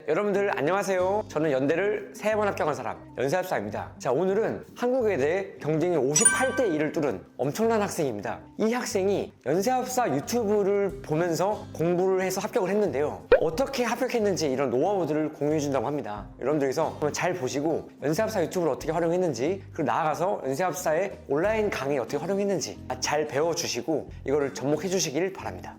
여러분들 안녕하세요. 저는 연대를 3번 합격한 사람 연세합사입니다. 자, 오늘은 한국외대 경쟁이 58대 1을 뚫은 엄청난 학생입니다. 이 학생이 연세합사 유튜브를 보면서 공부를 해서 합격을 했는데요. 어떻게 합격했는지 이런 노하우들을 공유해 준다고 합니다. 여러분들께서 잘 보시고 연세합사 유튜브를 어떻게 활용했는지, 그리고 나아가서 연세합사의 온라인 강의 어떻게 활용했는지 잘 배워주시고 이거를 접목해 주시길 바랍니다.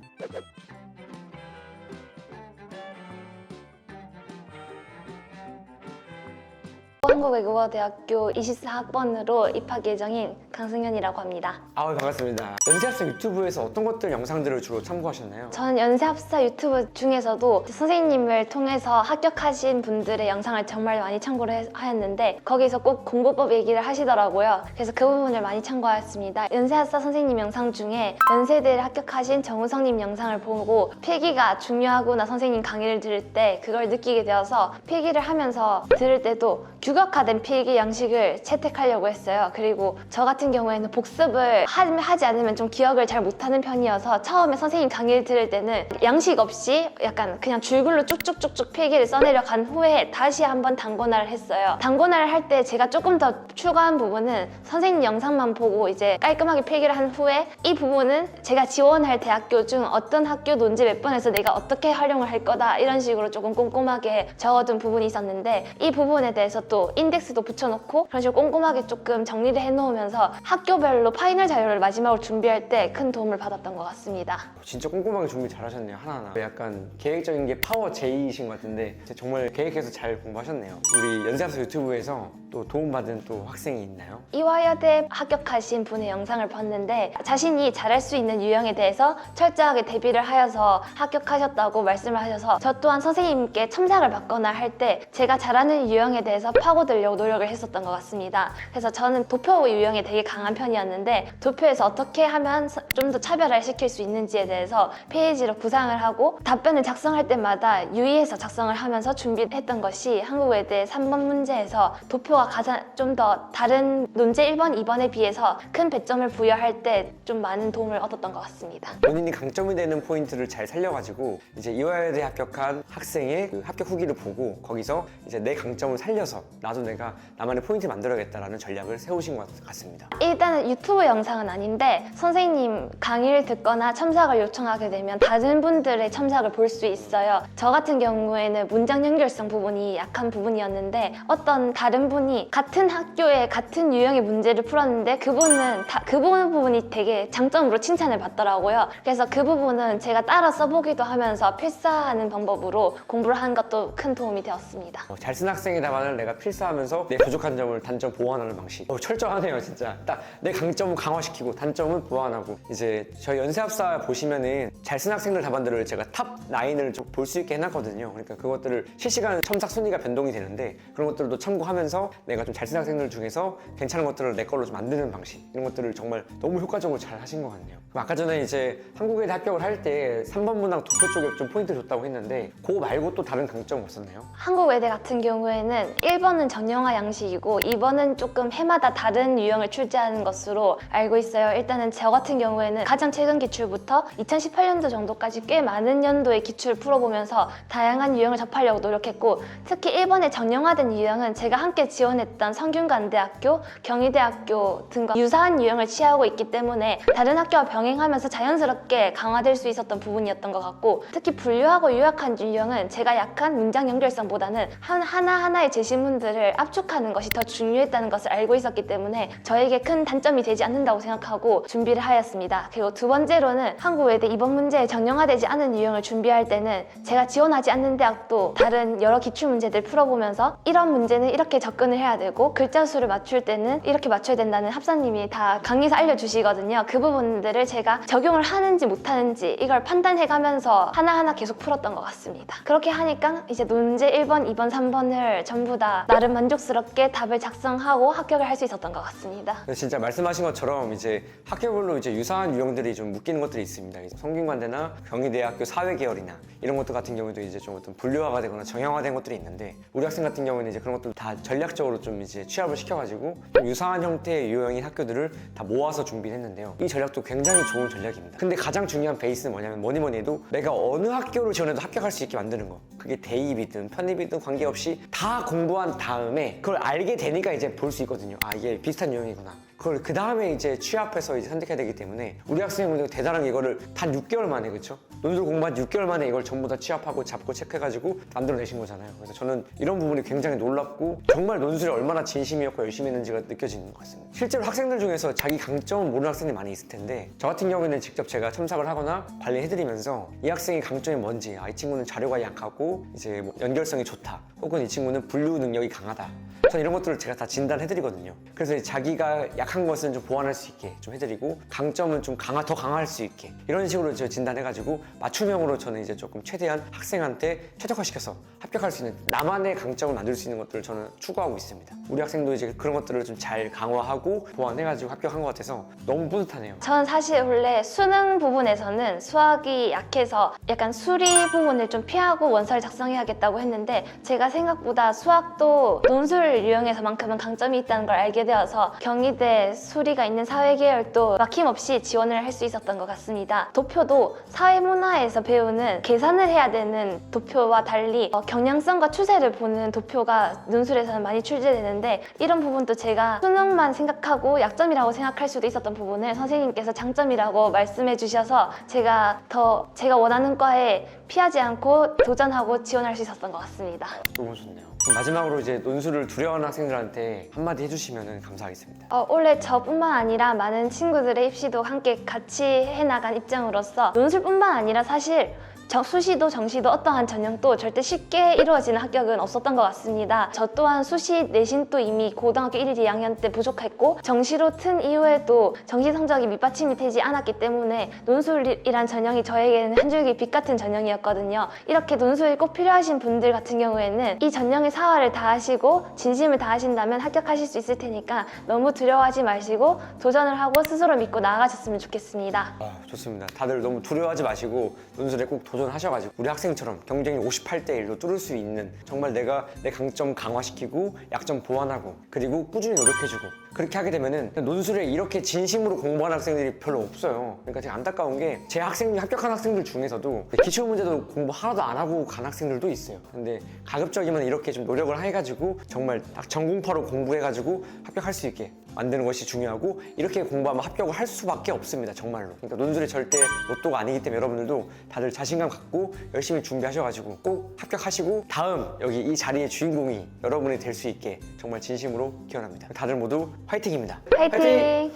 한국외국어대학교 24학번으로 입학 예정인 강승현이라고 합니다. 반갑습니다. 연세합사 유튜브에서 어떤 것들 영상들을 주로 참고하셨나요? 저는 연세합사 유튜브 중에서도 선생님을 통해서 합격하신 분들의 영상을 정말 많이 참고를 하였는데 거기서 꼭 공부법 얘기를 하시더라고요. 그래서 그 부분을 많이 참고하였습니다. 연세합사 선생님 영상 중에 연세대를 합격하신 정우성님 영상을 보고 필기가 중요하구나 선생님 강의를 들을 때 그걸 느끼게 되어서 필기를 하면서 들을 때도 규격화된 필기 양식을 채택하려고 했어요. 그리고 저 같은 경우에는 복습을 하지 않으면 좀 기억을 잘 못하는 편이어서 처음에 선생님 강의를 들을 때는 양식 없이 약간 그냥 줄글로 쭉쭉쭉쭉 필기를 써내려 간 후에 다시 한번 단권화를 했어요. 단권화를 할 때 제가 조금 더 추가한 부분은 선생님 영상만 보고 이제 깔끔하게 필기를 한 후에 이 부분은 제가 지원할 대학교 중 어떤 학교 논지 몇 번에서 내가 어떻게 활용을 할 거다 이런 식으로 조금 꼼꼼하게 적어둔 부분이 있었는데 이 부분에 대해서 또 인덱스도 붙여놓고 그런 식으로 꼼꼼하게 조금 정리를 해놓으면서 학교별로 파이널 자료를 마지막으로 준비할 때 큰 도움을 받았던 것 같습니다. 진짜 꼼꼼하게 준비 잘하셨네요. 하나하나. 약간 계획적인 게 파워 J이신 것 같은데 정말 계획해서 잘 공부하셨네요. 우리 연세합사 유튜브에서 또 도움받은 또 학생이 있나요? 이화여대 합격하신 분의 영상을 봤는데 자신이 잘할 수 있는 유형에 대해서 철저하게 대비를 하여서 합격하셨다고 말씀을 하셔서 저 또한 선생님께 첨삭을 받거나 할 때 제가 잘하는 유형에 대해서 파고들려고 노력을 했었던 것 같습니다. 그래서 저는 도표 유형에 되게 강한 편이었는데 도표에서 어떻게 하면 좀 더 차별화를 시킬 수 있는지에 대해서 페이지로 구상을 하고 답변을 작성할 때마다 유의해서 작성을 하면서 준비했던 것이 한국외대 3번 문제에서 도표가 가장 좀 더 다른 논제 1번, 2번에 비해서 큰 배점을 부여할 때 좀 많은 도움을 얻었던 것 같습니다. 본인이 강점이 되는 포인트를 잘 살려가지고 이제 이화여대 합격한 학생의 그 합격 후기를 보고 거기서 이제 내 강점을 살려서 나도 내가 나만의 포인트 만들어야겠다라는 전략을 세우신 것 같습니다. 일단은 유튜브 영상은 아닌데 선생님 강의를 듣거나 첨삭을 요청하게 되면 다른 분들의 첨삭을 볼 수 있어요. 저 같은 경우에는 문장 연결성 부분이 약한 부분이었는데 어떤 다른 분이 같은 학교에 같은 유형의 문제를 풀었는데 그분은 그 부분이 되게 장점으로 칭찬을 받더라고요. 그래서 그 부분은 제가 따라 써보기도 하면서 필사하는 방법으로 공부를 하는 것도 큰 도움이 되었습니다. 잘 쓴 학생의 답안을 내가 필사하면서 내 부족한 점을 단점 보완하는 방식. 철저하네요, 진짜. 딱 내 강점을 강화시키고 단점은 보완하고. 이제 저희 연세합사 보시면은 잘 쓴 학생들 답안들을 제가 탑 9을 볼 수 있게 해놨거든요. 그러니까 그것들을 실시간 첨삭 순위가 변동이 되는데 그런 것들도 참고하면서 내가 좀 잘 쓴 학생들 중에서 괜찮은 것들을 내 걸로 좀 만드는 방식, 이런 것들을 정말 너무 효과적으로 잘 하신 것 같네요. 그럼 아까 전에 이제 한국외대 합격을 할 때 3번 문항 도표 쪽에 좀 포인트 줬다고 했는데 그거 말고 또 다른 강점 없었나요? 한국외대 같은 경우에는 1번은 정형화 양식이고 2번은 조금 해마다 다른 유형을 출제하는 것으로 알고 있어요. 일단은 저 같은 경우에는 가장 최근 기출부터 2018년도 정도까지 꽤 많은 연도의 기출을 풀어보면서 다양한 유형을 접하려고 노력했고 특히 1번의 정형화된 유형은 제가 함께 지원했던 성균관대학교, 경희대학교 등과 유사한 유형을 취하고 있기 때문에 다른 학교와 병행하면서 자연스럽게 강화될 수 있었던 부분이었던 것 같고 특히 분류하고 요약한 유형은 제가 약한 문장 연결성보다는 하나하나의 제시문들을 압축하는 것이 더 중요했다는 것을 알고 있었기 때문에 저에게 큰 단점이 되지 않는다고 생각하고 준비를 하였습니다. 그리고 두 번째로는 한국외대 이번 문제에 정형화되지 않은 유형을 준비할 때는 제가 지원하지 않는 대학도 다른 여러 기출문제들 풀어보면서 이런 문제는 이렇게 접근을 해야 되고 글자 수를 맞출 때는 이렇게 맞춰야 된다는 합사님이 다 강의에서 알려주시거든요. 그 부분들을 제가 적용을 하는지 못하는지 이걸 판단해가면서 하나하나 계속 풀었던 것 같습니다. 그렇게 하니까 이제 논제 1번, 2번, 3번을 전부 다 나름 만족스럽게 답을 작성하고 합격을 할 수 있었던 것 같습니다. 그래서 진짜 말씀하신 것처럼 이제 학교별로 이제 유사한 유형들이 좀 묶이는 것들이 있습니다. 이제 성균관대나 경희대학교 사회계열이나 이런 것들 같은 경우에도 이제 좀 어떤 분류화가 되거나 정형화된 것들이 있는데 우리 학생 같은 경우에는 이제 그런 것들 다 전략적으로 좀 이제 취합을 시켜가지고 좀 유사한 형태의 유형인 학교들을 다 모아서 준비를 했는데요. 이 전략도 굉장히 좋은 전략입니다. 근데 가장 중요한 베이스는 뭐냐면 뭐니 해도 내가 어느 학교를 지원해도 합격할 수 있게 만드는 거. 그게 대입이든 편입이든 관계없이 다 공부한 다음에 그걸 알게 되니까 이제 볼 수 있거든요. 아, 이게 비슷한 유형이구나. 그걸 그 다음에 이제 취합해서 이제 선택해야 되기 때문에 우리 학생분들 대단한 게 이거를 단 6개월 만에, 그렇죠? 논술 공부한 6개월 만에 이걸 전부 다 취합하고 잡고 체크해가지고 만들어내신 거잖아요. 그래서 저는 이런 부분이 굉장히 놀랍고 정말 논술에 얼마나 진심이었고 열심히 했는지가 느껴지는 것 같습니다. 실제로 학생들 중에서 자기 강점을 모르는 학생들이 많이 있을 텐데 저 같은 경우에는 직접 제가 첨삭을 하거나 관리해드리면서 이 학생의 강점이 뭔지, 아, 이 친구는 자료가 약하고 이제 뭐 연결성이 좋다, 혹은 이 친구는 분류 능력이 강하다, 저는 이런 것들을 제가 다 진단해드리거든요. 그래서 자기가 약한 것은 좀 보완할 수 있게 좀 해드리고 강점은 좀 더 강화할 수 있게 이런 식으로 저 진단해가지고 맞춤형으로 저는 이제 조금 최대한 학생한테 최적화시켜서 합격할 수 있는 나만의 강점을 만들 수 있는 것들을 저는 추구하고 있습니다. 우리 학생도 이제 그런 것들을 좀 잘 강화하고 보완해가지고 합격한 것 같아서 너무 뿌듯하네요. 전 사실 원래 수능 부분에서는 수학이 약해서 약간 수리 부분을 좀 피하고 원서를 작성해야겠다고 했는데 제가 생각보다 수학도 논술 유형에서만큼은 강점이 있다는 걸 알게 되어서 경희대 수리가 있는 사회계열도 막힘없이 지원을 할 수 있었던 것 같습니다. 도표도 사회문화에서 배우는 계산을 해야 되는 도표와 달리 경향성과 추세를 보는 도표가 논술에서는 많이 출제되는데 이런 부분도 제가 수능만 생각하고 약점이라고 생각할 수도 있었던 부분을 선생님께서 장점이라고 말씀해 주셔서 제가 원하는 과에 피하지 않고 도전하고 지원할 수 있었던 것 같습니다. 너무 좋네요. 그럼 마지막으로 이제 논술을 두려워하는 학생들한테 한마디 해주시면 감사하겠습니다. 원래 저뿐만 아니라 많은 친구들의 입시도 함께 같이 해나간 입장으로서 논술뿐만 아니라 사실 수시도 정시도 어떠한 전형도 절대 쉽게 이루어지는 합격은 없었던 것 같습니다. 저 또한 수시 내신도 이미 고등학교 1, 2학년 때 부족했고 정시로 튼 이후에도 정시 성적이 밑받침이 되지 않았기 때문에 논술이란 전형이 저에게는 한 줄기 빛 같은 전형이었거든요. 이렇게 논술이 꼭 필요하신 분들 같은 경우에는 이 전형의 사활을 다하시고 진심을 다하신다면 합격하실 수 있을 테니까 너무 두려워하지 마시고 도전을 하고 스스로 믿고 나아가셨으면 좋겠습니다. 좋습니다. 다들 너무 두려워하지 마시고 논술에 꼭 도전하셔가지고 우리 학생처럼 경쟁이 58대 1로 뚫을 수 있는 정말 내가 내 강점 강화시키고 약점 보완하고 그리고 꾸준히 노력해주고 그렇게 하게 되면은 논술에 이렇게 진심으로 공부하는 학생들이 별로 없어요. 그러니까 되게 안타까운 게 제 합격한 학생들 중에서도 기출 문제도 공부 하나도 안 하고 간 학생들도 있어요. 근데 가급적이면 이렇게 좀 노력을 해가지고 정말 딱 전공파로 공부해가지고 합격할 수 있게 만드는 것이 중요하고 이렇게 공부하면 합격을 할 수밖에 없습니다. 정말로. 그러니까 논술이 절대 로또가 아니기 때문에 여러분들도 다들 자신감 갖고 열심히 준비하셔가지고 꼭 합격하시고 다음 여기 이 자리의 주인공이 여러분이 될 수 있게 정말 진심으로 기원합니다. 다들 모두 화이팅입니다. 화이팅!